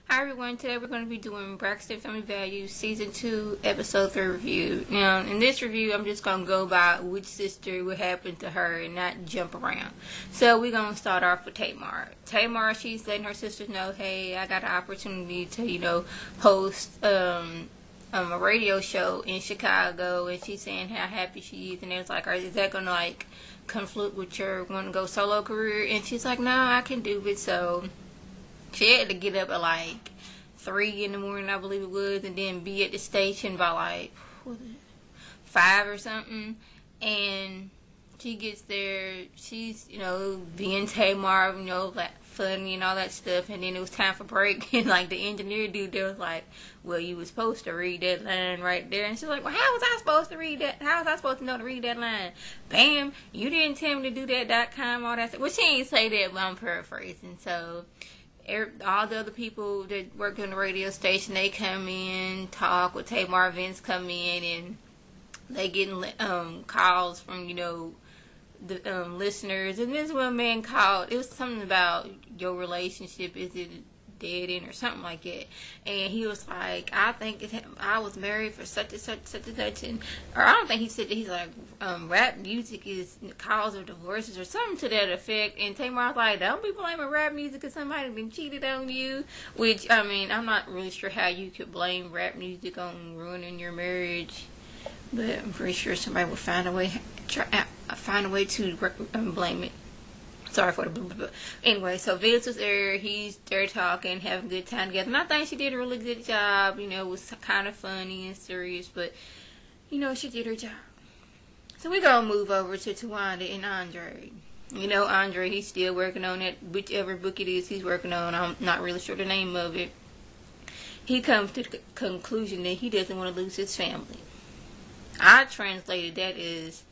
Hi everyone, today we're going to be doing Braxton Family Values Season 2, Episode 3 review. Now, in this review, I'm just going to go by which sister would happen to her and not jump around. So, we're going to start off with Tamar. Tamar, she's letting her sisters know, hey, I got an opportunity to, host a radio show in Chicago, and she's saying how happy she is, and it's like, is that going to, conflict with your going to go solo career? And she's like, no, I can do it. So she had to get up at 3 in the morning, I believe it was, and then be at the station by 5 or something. And she gets there, she's, being Tamar, funny and all that stuff. And then it was time for break, and the engineer dude there was like, well, you were supposed to read that line right there. And she's like, well, how was I supposed to read that? How was I supposed to know to read that line? Bam, you didn't tell me to do that .com, all that stuff. Well, she didn't say that, but I'm paraphrasing. So all the other people that work on the radio station, they come in, talk with Tamar. Vince come in, and they getting calls from the listeners. And this one man called. It was something about your relationship. Is it dead end or something like that? And he was like, I think I was married for such and such, and or I don't think he said that. He's like, rap music is the cause of divorces or something to that effect. And Tamar was like, don't be blaming rap music because somebody been cheated on you. Which, I'm not really sure how you could blame rap music on ruining your marriage, but I'm pretty sure somebody will find a way to blame it. Sorry for the blah, blah, blah. Anyway, so Vince was there. He's there talking, having a good time together. And I think she did a really good job. It was kind of funny and serious, but, she did her job. So we're going to move over to Tawanda and Andre. Andre, he's still working on it, whichever book it is he's working on. I'm not really sure the name of it. He comes to the conclusion that he doesn't want to lose his family. I translated that as,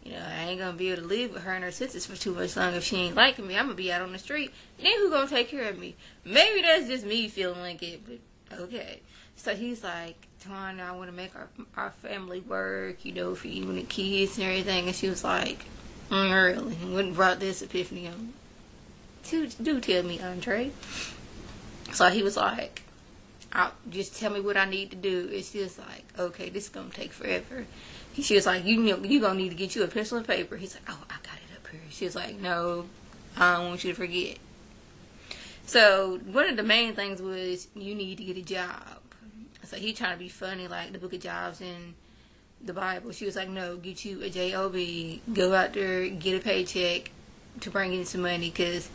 I ain't going to be able to live with her and her sisters for too much longer. If she ain't liking me, I'm going to be out on the street. Then who going to take care of me? Maybe that's just me feeling like it, but okay. So he's like, Tawanda, I want to make our family work, for even the kids and everything. And she was like, really? What brought this epiphany on? Do tell me, Andre. So he was like, just tell me what I need to do. And she was like, okay, this is going to take forever. She was like, you going to need to get you a pencil and paper. He's like, oh, I got it up here. She was like, no, I don't want you to forget. So one of the main things was, you need to get a job. So he trying to be funny, like the book of jobs in the Bible. She was like, no, get you a job, go out there, get a paycheck to bring in some money, because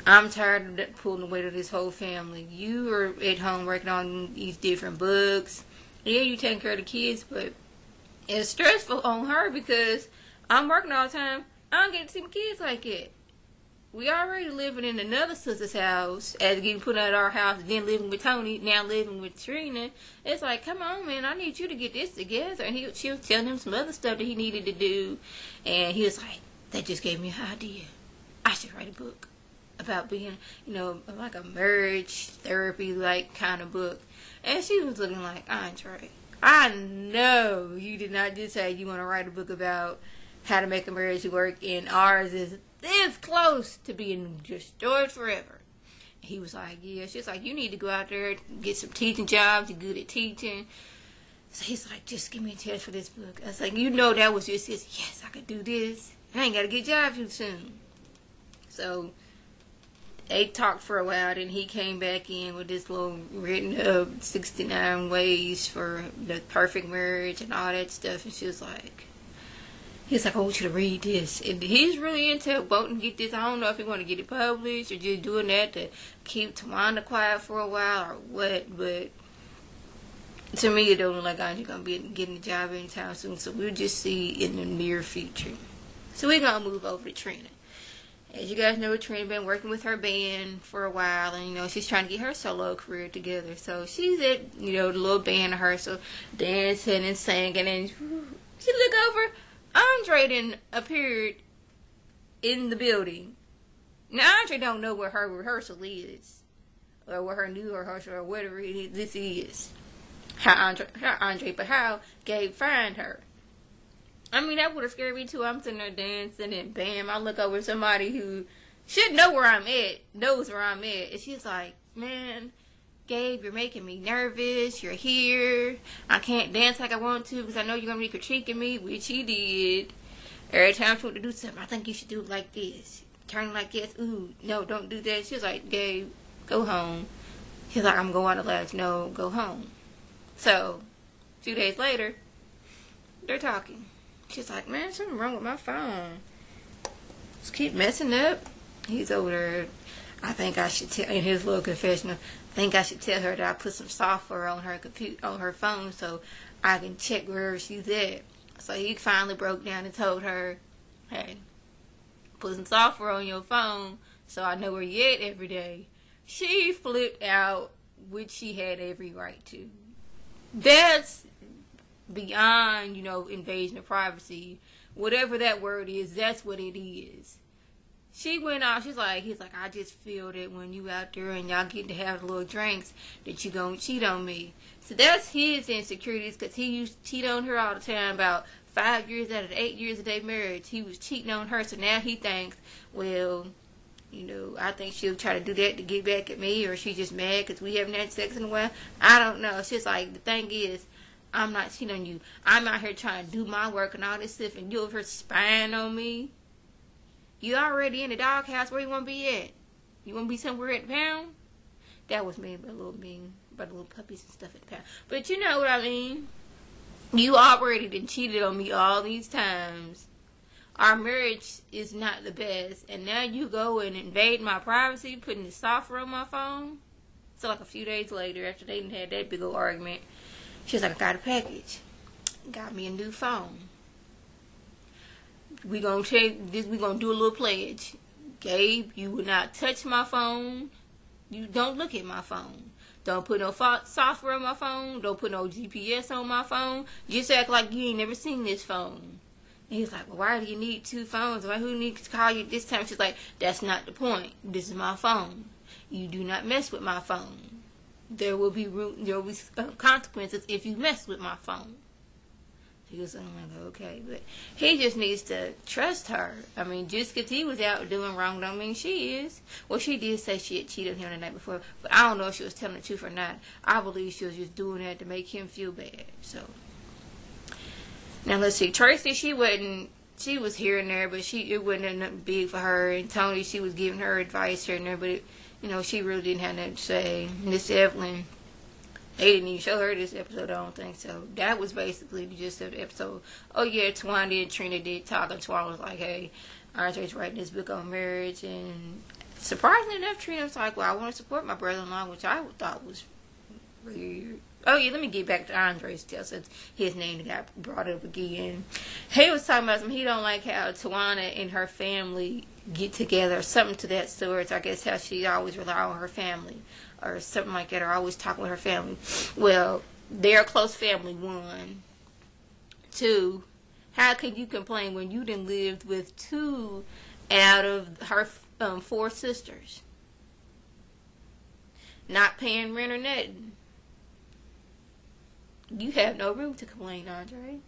I'm tired of pulling the weight of this whole family. You are at home working on these different books. Yeah, you taking care of the kids, but it's stressful on her because I'm working all the time. I don't get to see my kids like it. We already living in another sister's house, as getting put out of our house, then living with Tony, now living with Trina. It's like, come on, man, I need you to get this together. And she was telling him some other stuff that he needed to do. And he was like, that just gave me an idea. I should write a book about being, like a marriage therapy, kind of book. And she was looking like, Andre, I know you did not just say you want to write a book about how to make a marriage work, and ours is this close to being destroyed forever. He was like, yeah. She's like, you need to go out there, get some teaching jobs. You're good at teaching. So he's like, just give me a test for this book. I was like, that was just his, yes, I could do this. I ain't got to get a job too soon. So they talked for a while, then he came back in with this little written up 69 ways for the perfect marriage and all that stuff. And she was like, he's like, I want you to read this. And he's really into wanting to get this. I don't know if he want to get it published or just doing that to keep Tawanda quiet for a while or what. But to me, it don't look like Andre's going to be getting a job anytime soon. So we'll just see in the near future. So we're going to move over to Trina. As you guys know, Trina been working with her band for a while, and she's trying to get her solo career together. So she's at the little band rehearsal, dancing and singing, and she look over. Andre then appeared in the building. Now Andre don't know where her rehearsal is, or where her new rehearsal, or whatever this is. How Gabe find her. That would have scared me too. I'm sitting there dancing, and bam, I look over somebody who should know where I'm at, knows where I'm at, and she's like, man, Gabe, you're making me nervous. You're here. I can't dance like I want to because I know you're going to be critiquing me, which he did. Every time she wanted to do something, I think you should do it like this. Turn like this. Ooh, no, don't do that. She was like, Gabe, go home. He's like, I'm going to the lounge. No, go home. So, 2 days later, they're talking. She's like, man, something wrong with my phone. Just keep messing up. He's over there. I think I should tell, in his little confessional, I think I should tell her that I put some software on her on her phone so I can check wherever she's at. So he finally broke down and told her, hey, put some software on your phone so I know where you're at every day. She flipped out, which she had every right to. That's beyond, invasion of privacy. Whatever that word is, that's what it is. She went off, he's like, I just feel that when you out there and y'all get to have little drinks, that you gonna cheat on me. So that's his insecurities, because he used to cheat on her all the time. About 5 years out of 8 years of their marriage, he was cheating on her. So now he thinks, well, I think she'll try to do that to get back at me, or she's just mad because we haven't had sex in a while. I don't know. It's just like, the thing is, I'm not cheating on you. I'm out here trying to do my work and all this stuff, and you over here spying on me. You already in the doghouse. Where you want to be at? You want to be somewhere at the pound? That was me, but a little mean, but little puppies and stuff at the pound. But you know what I mean. You already done cheated on me all these times. Our marriage is not the best, and now you go and invade my privacy, putting the software on my phone. So like a few days later, after they done had that big old argument, she was like, I got a package. Got me a new phone. We gonna take this. We gonna do a little pledge. Gabe, you will not touch my phone. You don't look at my phone. Don't put no software on my phone. Don't put no GPS on my phone. Just act like you ain't never seen this phone. And he's like, well, why do you need 2 phones? Why who needs to call you this time? She's like, that's not the point. This is my phone. You do not mess with my phone. There will be consequences if you mess with my phone. He was like, okay, but he just needs to trust her. I mean, just because he was out doing wrong don't mean she is. Well, she did say she had cheated on him the night before, but I don't know if she was telling the truth or not. I believe she was just doing that to make him feel bad. So, now let's see. Tracy, she was here and there, but it wasn't nothing big for her. And Tony, she was giving her advice here and there, but she really didn't have nothing to say. Miss Evelyn, they didn't even show her this episode, I don't think so. That was basically the gist of the episode. Oh yeah, Twan did, Trina did talk, and Twan was like, hey, Andre's writing this book on marriage, and surprisingly enough, Trina was like, well, I want to support my brother-in-law, which I thought was weird. Oh yeah, let me get back to Andre's tale, since his name got brought up again. He was talking about he don't like how Tawana and her family get together, something to that sort. I guess how she always rely on her family, or something like that, or always talking with her family. Well, they're a close family, 1. 2, how can you complain when you done lived with 2 out of her 4 sisters? Not paying rent or nothing. You have no room to complain, Andre.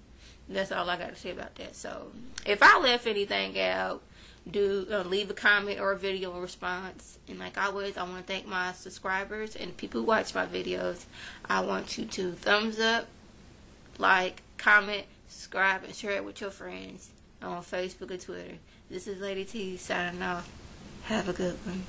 That's all I got to say about that. So, if I left anything out, leave a comment or a video response. And like always, I want to thank my subscribers and people who watch my videos. I want you to thumbs up, like, comment, subscribe, and share it with your friends on Facebook and Twitter. This is Lady T signing off. Have a good one.